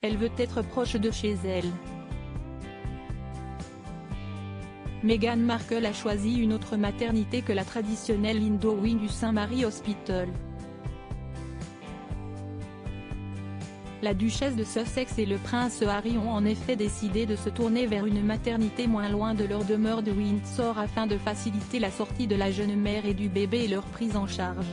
Elle veut être proche de chez elle. Meghan Markle a choisi une autre maternité que la traditionnelle Lindo Wing du St Mary Hospital. La duchesse de Sussex et le prince Harry ont en effet décidé de se tourner vers une maternité moins loin de leur demeure de Windsor afin de faciliter la sortie de la jeune mère et du bébé et leur prise en charge.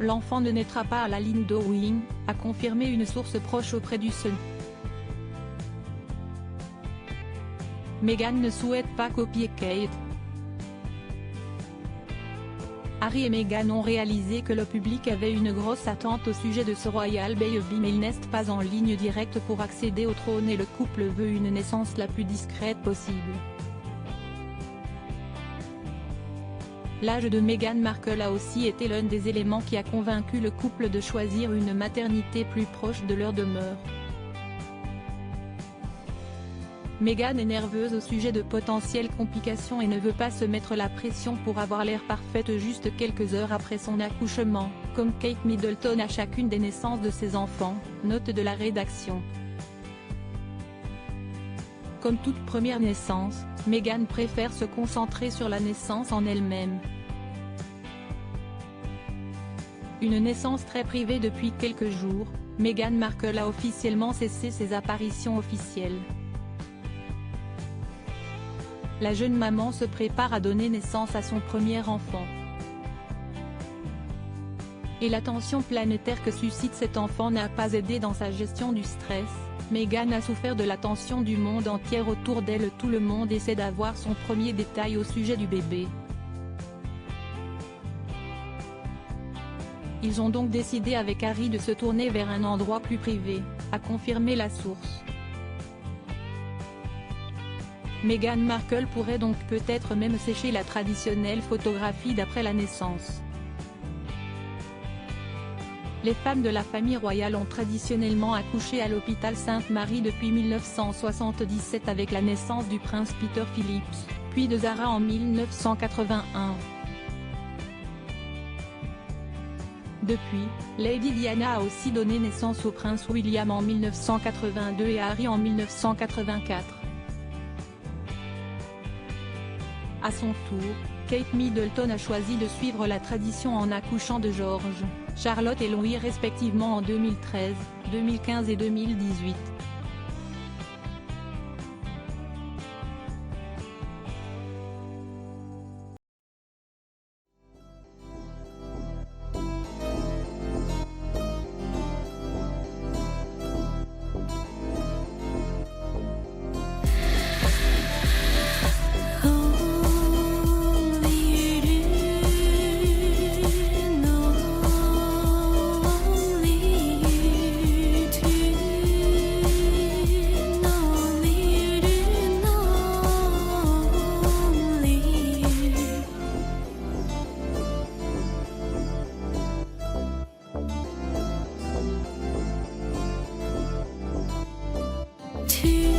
L'enfant ne naîtra pas à la Lindo Wing, a confirmé une source proche auprès du Sun. Meghan ne souhaite pas copier Kate. Harry et Meghan ont réalisé que le public avait une grosse attente au sujet de ce royal baby mais ils n'est pas en ligne directe pour accéder au trône et le couple veut une naissance la plus discrète possible. L'âge de Meghan Markle a aussi été l'un des éléments qui a convaincu le couple de choisir une maternité plus proche de leur demeure. Meghan est nerveuse au sujet de potentielles complications et ne veut pas se mettre la pression pour avoir l'air parfaite juste quelques heures après son accouchement, comme Kate Middleton à chacune des naissances de ses enfants, note de la rédaction. Comme toute première naissance, Meghan préfère se concentrer sur la naissance en elle-même. Une naissance très privée depuis quelques jours, Meghan Markle a officiellement cessé ses apparitions officielles. La jeune maman se prépare à donner naissance à son premier enfant. Et l'attention planétaire que suscite cet enfant n'a pas aidé dans sa gestion du stress. Meghan a souffert de l'attention du monde entier autour d'elle. Tout le monde essaie d'avoir son premier détail au sujet du bébé. Ils ont donc décidé avec Harry de se tourner vers un endroit plus privé, a confirmé la source. Meghan Markle pourrait donc peut-être même sécher la traditionnelle photographie d'après la naissance. Les femmes de la famille royale ont traditionnellement accouché à l'hôpital Sainte-Marie depuis 1977 avec la naissance du prince Peter Phillips, puis de Zara en 1981. Depuis, Lady Diana a aussi donné naissance au prince William en 1982 et à Harry en 1984. À son tour, Kate Middleton a choisi de suivre la tradition en accouchant de George, Charlotte et Louis respectivement en 2013, 2015 et 2018. To